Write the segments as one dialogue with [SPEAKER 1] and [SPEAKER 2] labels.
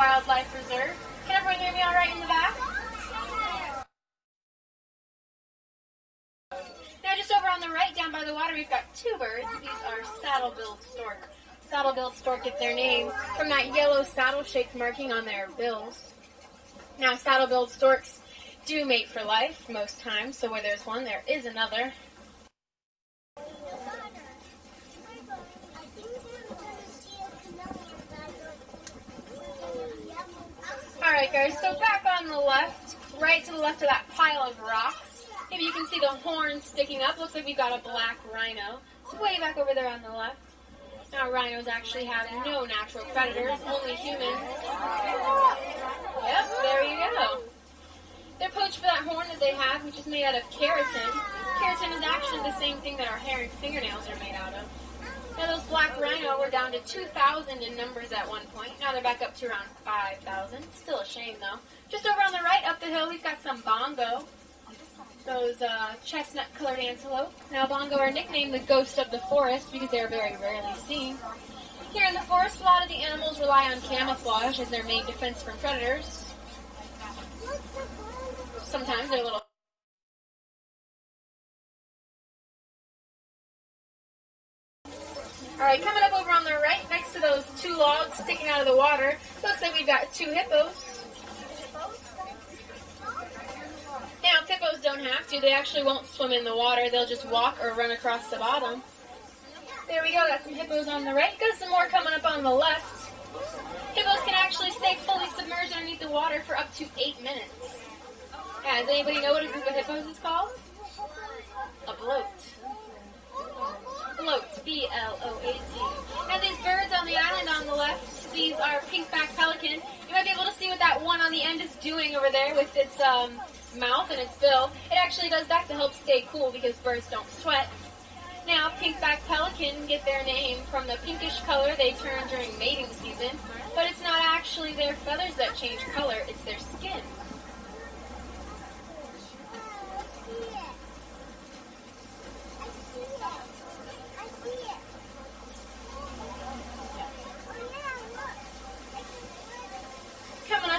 [SPEAKER 1] Wildlife Reserve. Can everyone hear me all right in the back? Now just over on the right, down by the water, we've got two birds. These are saddle-billed stork. Saddle-billed stork get their name from that yellow saddle-shaped marking on their bills. Now saddle-billed storks do mate for life most times, so where there's one, there is another. Alright guys, so back on the left, right to the left of that pile of rocks, maybe you can see the horn sticking up. Looks like we've got a black rhino. It's way back over there on the left. Now rhinos actually have no natural predators, only humans. Yep, there you go. They're poached for that horn that they have, which is made out of keratin. Keratin is actually the same thing that our hair and fingernails are made out of. Now those black rhino were down to 2,000 in numbers at one point. Now they're back up to around 5,000. Still a shame though. Just over on the right up the hill we've got some bongo. Those chestnut-colored antelope. Now bongo are nicknamed the ghost of the forest because they are very rarely seen. Here in the forest, a lot of the animals rely on camouflage as their main defense from predators. Sometimes they're a little... Alright, coming up over on the right, next to those two logs sticking out of the water, looks like we've got two hippos. Now, if hippos don't have to, they actually won't swim in the water. They'll just walk or run across the bottom. There we go, got some hippos on the right. Got some more coming up on the left. Hippos can actually stay fully submerged underneath the water for up to 8 minutes. Yeah, does anybody know what a group of hippos is called? A bloat. Bloat, B-L-O-A-T. Now these birds on the island on the left, these are pink-backed pelican. You might be able to see what that one on the end is doing over there with its mouth and its bill. It actually does that to help stay cool because birds don't sweat. Now, pink-backed pelican get their name from the pinkish color they turn during mating season, but it's not actually their feathers that change color, it's their skin.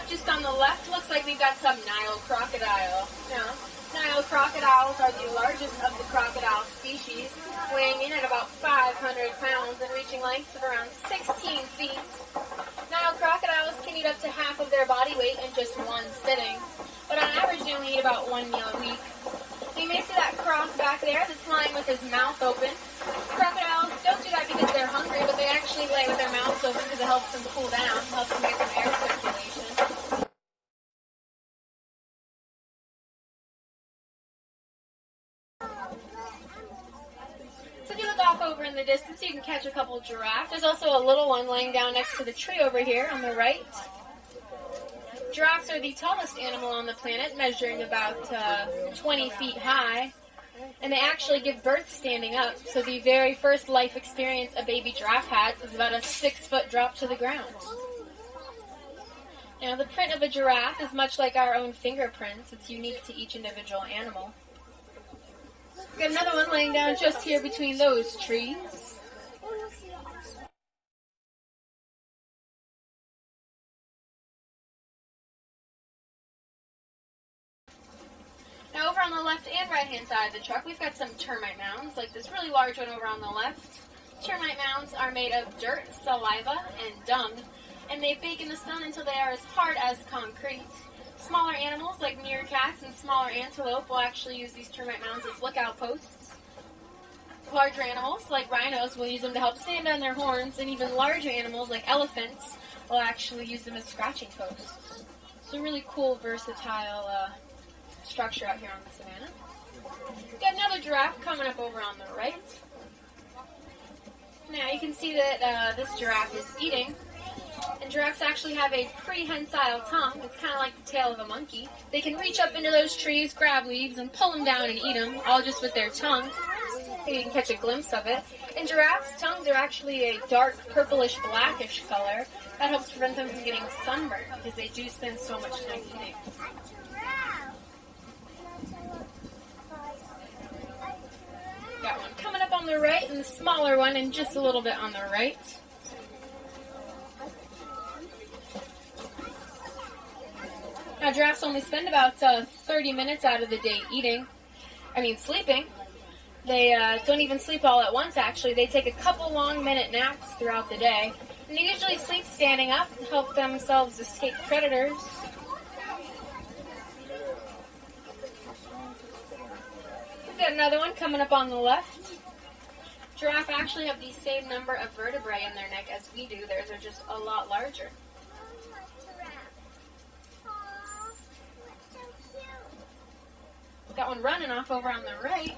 [SPEAKER 1] Just on the left, looks like we've got some Nile crocodile. Now, Nile crocodiles are the largest of the crocodile species, weighing in at about 500 pounds and reaching lengths of around 16 feet. Nile crocodiles can eat up to half of their body weight in just one sitting, but on average they only eat about one meal a week. You may see that croc back there that's lying with his mouth open. Crocodiles don't do that because they're hungry, but they actually lay with their mouths open because it helps them cool down, helps them get some air circulation. So if you look off over in the distance, you can catch a couple giraffe. There's also a little one laying down next to the tree over here on the right. Giraffes are the tallest animal on the planet, measuring about 20 feet high. And they actually give birth standing up. So the very first life experience a baby giraffe has is about a 6-foot drop to the ground. Now, the print of a giraffe is much like our own fingerprints. It's unique to each individual animal. We've got another one laying down just here between those trees. Now over on the left and right hand side of the truck, we've got some termite mounds, like this really large one over on the left. Termite mounds are made of dirt, saliva, and dung, and they bake in the sun until they are as hard as concrete. Smaller animals like meerkats and smaller antelope will actually use these termite mounds as lookout posts. Larger animals like rhinos will use them to help stand on their horns, and even larger animals like elephants will actually use them as scratching posts. It's a really cool, versatile structure out here on the savannah. We've got another giraffe coming up over on the right. Now you can see that this giraffe is eating. And giraffes actually have a prehensile tongue. It's kind of like the tail of a monkey. They can reach up into those trees, grab leaves, and pull them down and eat them, all just with their tongue. Maybe you can catch a glimpse of it. And giraffes' tongues are actually a dark purplish blackish color. That helps prevent them from getting sunburned because they do spend so much time eating. Got one coming up on the right and the smaller one and just a little bit on the right. Now, giraffes only spend about 30 minutes out of the day sleeping. They don't even sleep all at once, actually. They take a couple long-minute naps throughout the day. And they usually sleep standing up to help themselves escape predators. We've got another one coming up on the left. Giraffe actually have the same number of vertebrae in their neck as we do. Theirs are just a lot larger. Got one running off over on the right.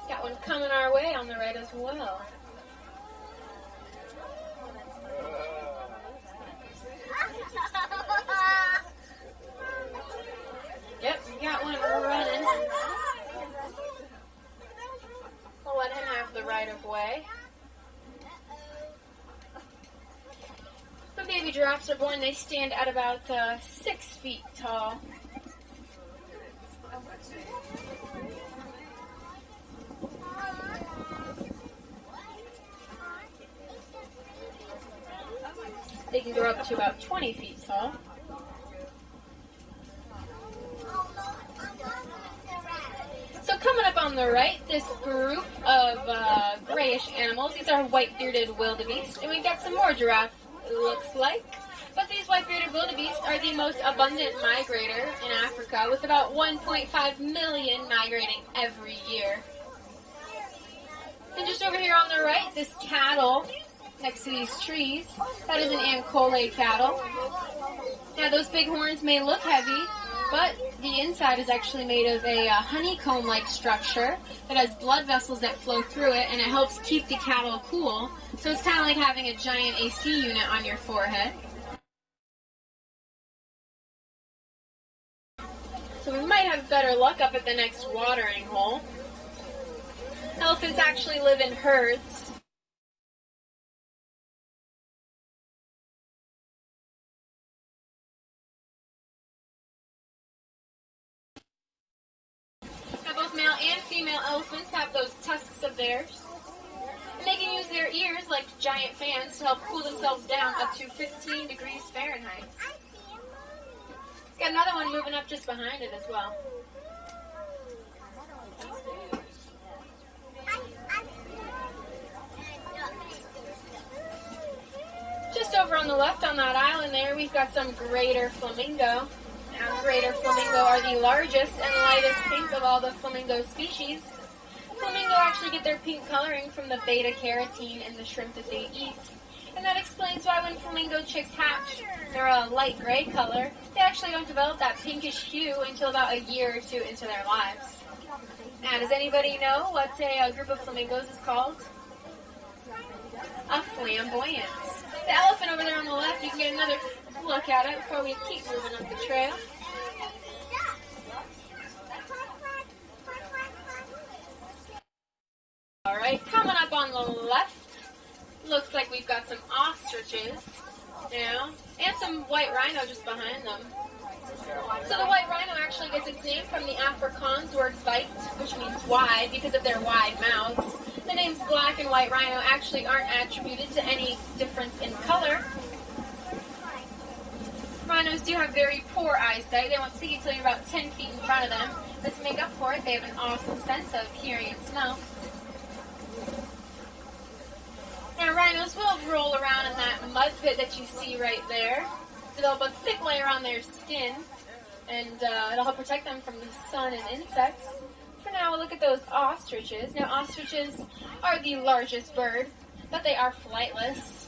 [SPEAKER 1] Got one coming our way on the right as well. Yep, we got one running. We'll let him have the right of way. When baby giraffes are born, they stand at about 6 feet tall. They can grow up to about 20 feet tall. So coming up on the right, this group of grayish animals. These are white-bearded wildebeest, and we've got some more giraffe, it looks like. But these white-bearded wildebeest are the most abundant migrator in Africa, with about 1.5 million migrating every year. And just over here on the right, this cattle next to these trees, that is an ankole cattle. Now those big horns may look heavy, but the inside is actually made of a honeycomb-like structure that has blood vessels that flow through it, and it helps keep the cattle cool. So it's kind of like having a giant AC unit on your forehead. So we might have better luck up at the next watering hole. Elephants actually live in herds. Male and female elephants have those tusks of theirs. And they can use their ears like giant fans to help cool themselves down up to 15 degrees Fahrenheit. Got another one moving up just behind it as well. Just over on the left on that island there, we've got some greater flamingo. Now, greater flamingo are the largest and lightest pink of all the flamingo species. Flamingo actually get their pink coloring from the beta-carotene in the shrimp that they eat. And that explains why when flamingo chicks hatch, they're a light gray color. They actually don't develop that pinkish hue until about a year or two into their lives. Now, does anybody know what a group of flamingos is called? A flamboyance. The elephant over there on the left, you can get another look at it before we keep moving up the trail. Alright, coming up on the left, looks like we've got some ostriches now, and some white rhino just behind them. So the white rhino actually gets its name from the Afrikaans word "wyd," which means wide, because of their wide mouths. The names black and white rhino actually aren't attributed to any difference in color. Rhinos do have very poor eyesight. They won't see until you're about 10 feet in front of them. But to make up for it, they have an awesome sense of hearing and smell. Now, rhinos will roll around in that mud pit that you see right there. Develop a thick layer on their skin, and it'll help protect them from the sun and insects. For now, we'll look at those ostriches. Now, ostriches are the largest bird, but they are flightless.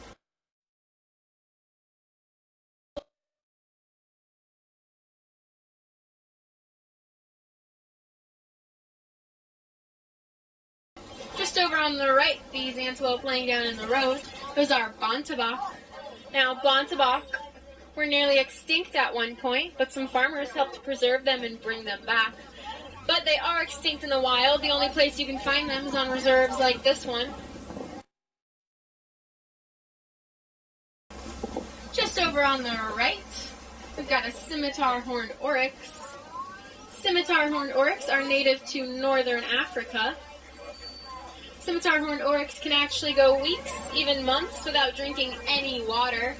[SPEAKER 1] Just over on the right, these antelope laying down in the road, those are bontebok. Now, bontebok were nearly extinct at one point, but some farmers helped preserve them and bring them back. But they are extinct in the wild. The only place you can find them is on reserves like this one. Just over on the right, we've got a scimitar horned oryx. Scimitar horned oryx are native to northern Africa. Scimitar horned oryx can actually go weeks, even months, without drinking any water.